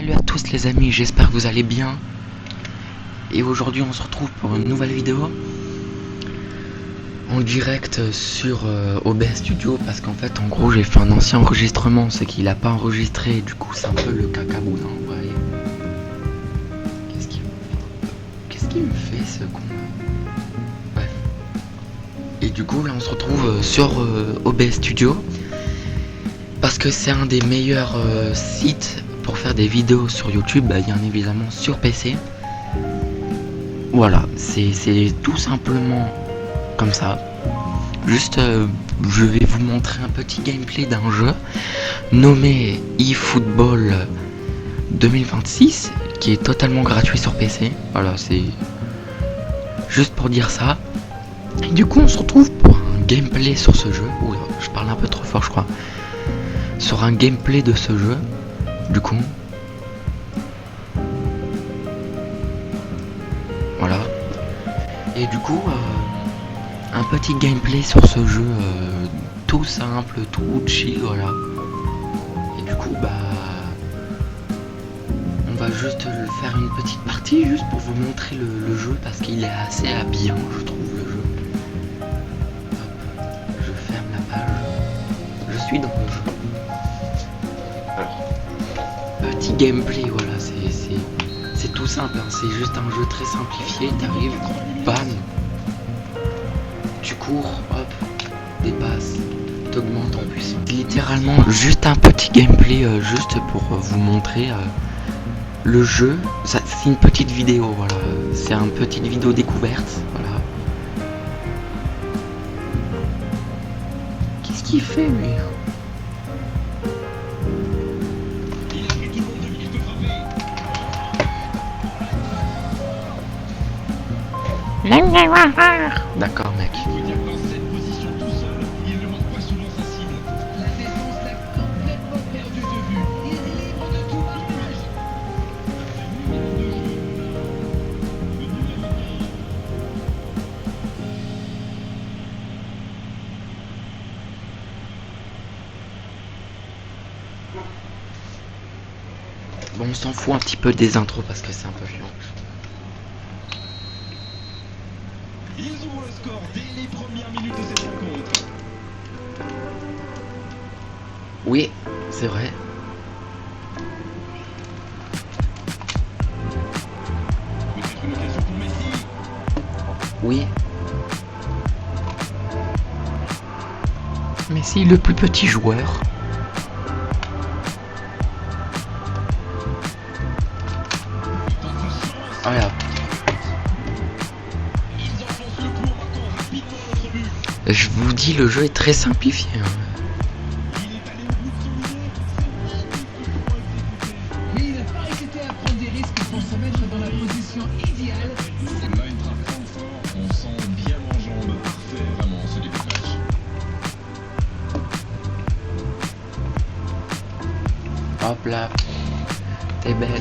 Salut à tous les amis, j'espère que vous allez bien. Et aujourd'hui on se retrouve pour une nouvelle vidéo en direct sur OBS Studio. Parce qu'en fait en gros j'ai fait un ancien enregistrement, c'est qu'il a pas enregistré. Du coup c'est un peu le cacaboudin, vous voyez. Qu'est-ce qu'il me fait ce con? Bref. Et du coup là on se retrouve sur OBS Studio. Parce que c'est un des meilleurs sites pour faire des vidéos sur YouTube, bien évidemment sur PC. Voilà, c'est tout simplement comme ça. Juste, je vais vous montrer un petit gameplay d'un jeu nommé eFootball 2026, qui est totalement gratuit sur PC. Voilà, c'est juste pour dire ça. Et du coup, on se retrouve pour un gameplay sur ce jeu. Oula, je parle un peu trop fort, je crois. Sur un gameplay de ce jeu, du coup. Voilà. Et du coup, un petit gameplay sur ce jeu, tout simple, tout chill, voilà. Et du coup, on va juste faire une petite partie, juste pour vous montrer le jeu, parce qu'il est assez habillant, je trouve, le jeu. Hop, je ferme la page. Je suis dans le jeu. Petit gameplay, voilà, c'est tout simple, hein. C'est juste un jeu très simplifié. T'arrives, bam, tu cours, hop, des passes, t'augmentes en puissance. Littéralement juste un petit gameplay, juste pour vous montrer le jeu. C'est une petite vidéo, voilà, c'est une petite vidéo découverte, voilà. Qu'est-ce qu'il fait lui? D'accord mec. Bon, on s'en fout un petit peu des intros parce que c'est un peu chiant. Ils ouvrent le score dès les premières minutes de cette rencontre. Oui, c'est vrai. Peut-être une occasion pour Messi. Oui. Messi, le plus petit joueur. Voilà. Je vous dis, le jeu est très simplifié, hein. Mais il n'a pas hésité à prendre des risques pour se mettre dans la position idéale. Là, il frappe fort. On sent bien en jambe. Parfait, vraiment, ce début de match. Hop là. T'es bête. De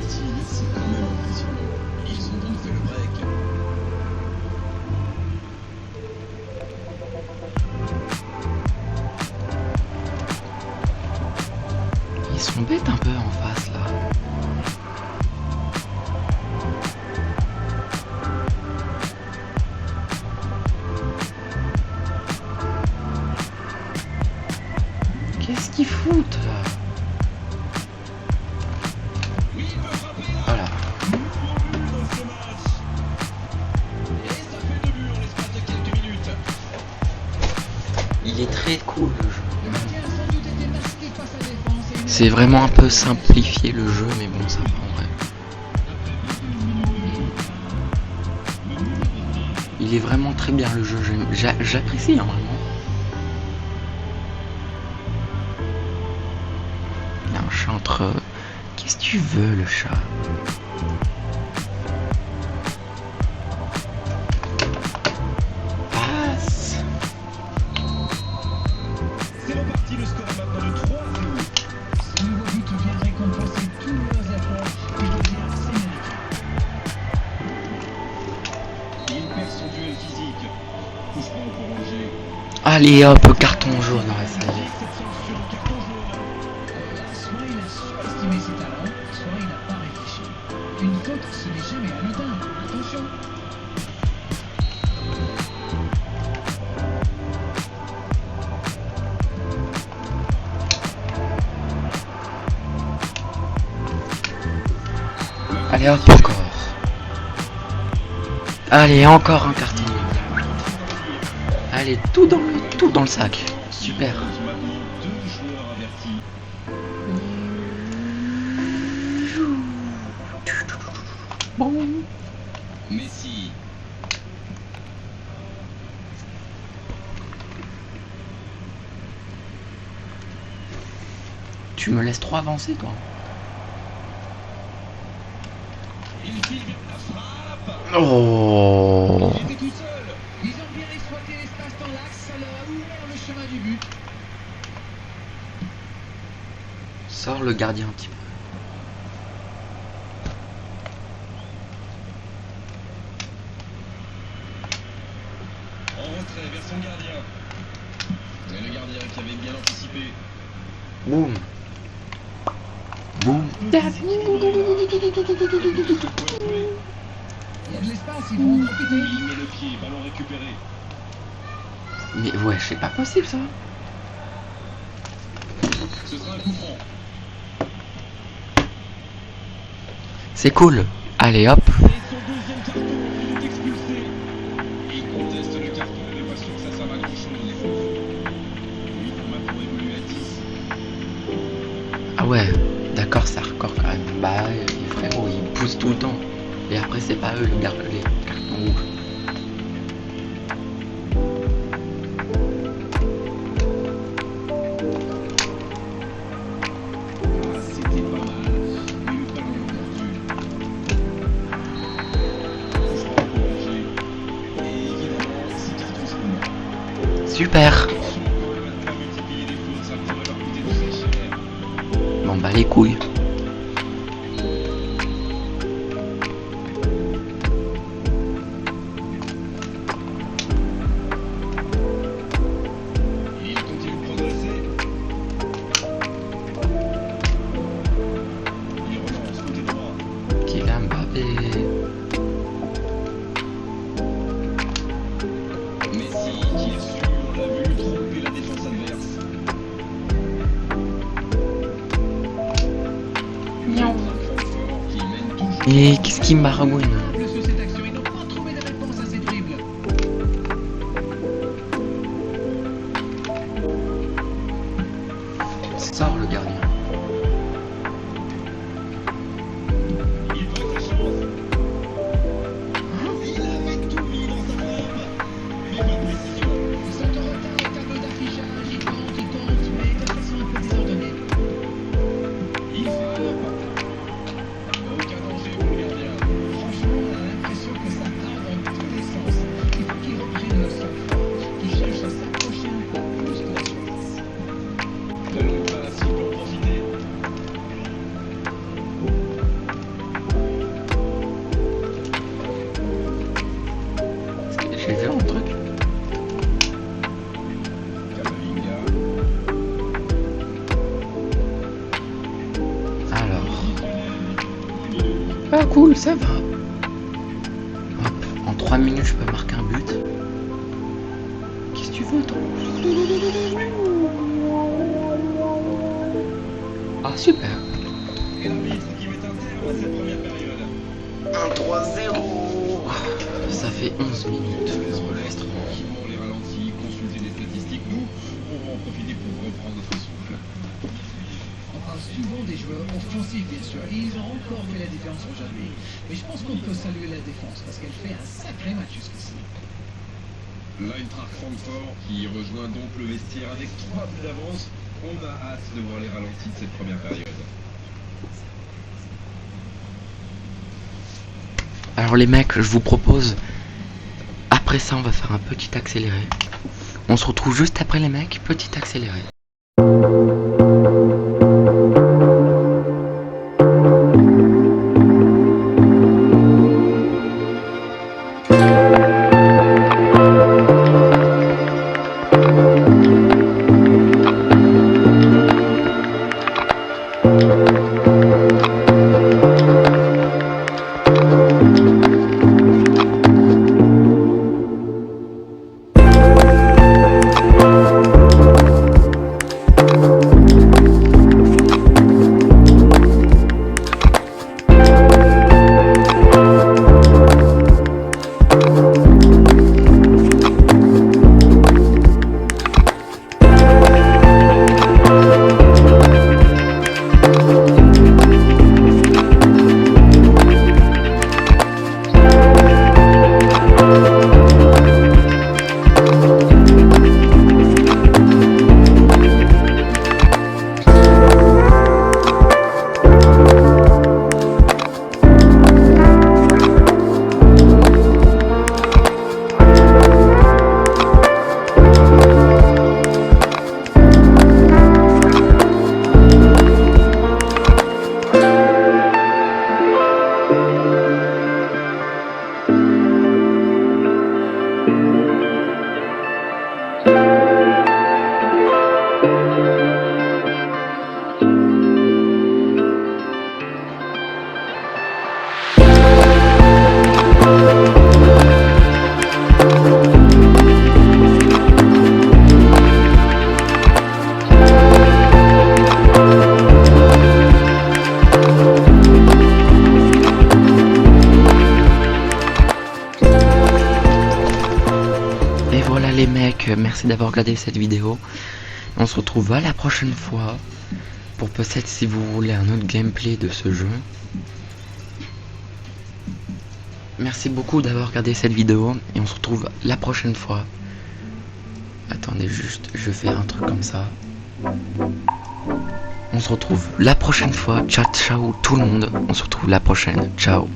tir, c'est quand même impressionnant. Ils ont donc fait le break. Ils sont bêtes un peu en face là. Qu'est-ce qu'ils foutent là? Voilà. Dans ce match. Et ça fait 2 buts en l'espace de quelques minutes. Il est très cool le jeu. Le maintien a sans doute été masqué face à la défense. Et une C'est vraiment un peu simplifié le jeu, mais bon, ça prendrait. Il est vraiment très bien le jeu, j'apprécie normalement. Il y a un chat entre... Qu'est-ce que tu veux le chat? Passe. C'est reparti, le score est maintenant de 3-0. Ce nouveau but vient récompenser tous leurs efforts et devient assez mérité. Il perd son duel physique. Touche pas au prolongé. Allez hop, carton jaune, ouais, ça y est. Exception sur le carton jaune. Soit il a surestimé ses talents, Une faute, ce n'est jamais anodin. Attention. Allez hop, encore. Allez, encore un carton. Allez, tout dans le sac. Super. Maintenant, deux joueurs avertis. Bon. Messi. Tu me laisses trop avancer, toi. Il file la frappe. Oh. Il était tout seul. Ils ont bien exploité l'espace dans l'axe, ça leur a ouvert le chemin du but. Sors le gardien un petit peu. En retrait vers son gardien. Et le gardien qui avait bien anticipé. Boum. Boum. Il y a de l'espace, ils vont en profiter. Il met le pied, ballon récupéré. Mais ouais, c'est pas possible ça. Ce sera un coup franc. C'est cool. Allez hop. Et son deuxième carton, il est expulsé. Et il conteste le carton, il n'est pas sûr que ça serve à grand chose. Il faut maintenant évoluer à 10. Ah ouais, d'accord, ça record quand même. Bah, frérot, ils poussent tout le temps. Et après, c'est pas eux les cartons rouges. Ah, c'était pas mal. Mais le ballon est perdu. Il sera prolongé. Et évidemment, c'est carton jaune. Super. Attention, quand même à ne pas multiplier les fautes, ça pourrait leur coûter très cher. Bon bah les couilles. Il continue de progresser. Il relance côté droit. Kylian Mbappé. Messi qui a su, on l'a vu, tromper la défense adverse. Francfort qui mène toujours. Et qu'est-ce qui margouine? Sur cette action, ils n'ont pas trouvé de réponse à ces dribbles. Sors le gardien. Il prend sa chance. Il avait tout mis dans sa frappe. Mais pas de précision. Ils sont en retard au tableau d'affichage, ils comptent, mais de façon un peu désordonnée. Il frappe. Aucun danger pour le gardien. Franchement, on a l'impression que ça part dans tous les sens. Il faut qu'ils reprennent le sang-froid, qu'ils cherchent à s'approcher un peu plus de la surface. La longue passe, il peut en profiter. J'ai vu un truc. Camavinga. Alors. Ah cool, ça va. Hop, en 3 minutes je peux marquer un but. Qu'est-ce que tu veux toi? Ah super. Et l'arbitre qui met un terme à cette première période. 1-3-0. Ça fait 11 minutes Les d'enregistrement. tranquillement les ralentis, consulter les statistiques. Nous, on va en profiter pour reprendre notre souffle. On parle souvent des joueurs offensifs, bien sûr, et ils ont encore fait la différence aujourd'hui. Mais je pense qu'on peut saluer la défense parce qu'elle fait un sacré match jusqu'ici. L'Eintracht Francfort qui rejoint donc le vestiaire avec 3 buts d'avance. On a hâte de voir les ralentis de cette première période. Alors les mecs, je vous propose, après ça on va faire un petit accéléré. On se retrouve juste après les mecs, petit accéléré. merci d'avoir regardé cette vidéo. On se retrouve à la prochaine fois pour peut-être, si vous voulez, un autre gameplay de ce jeu. Merci beaucoup d'avoir regardé cette vidéo et on se retrouve la prochaine fois. Attendez juste, je vais faire un truc comme ça. On se retrouve la prochaine fois. Ciao ciao tout le monde. On se retrouve la prochaine. Ciao.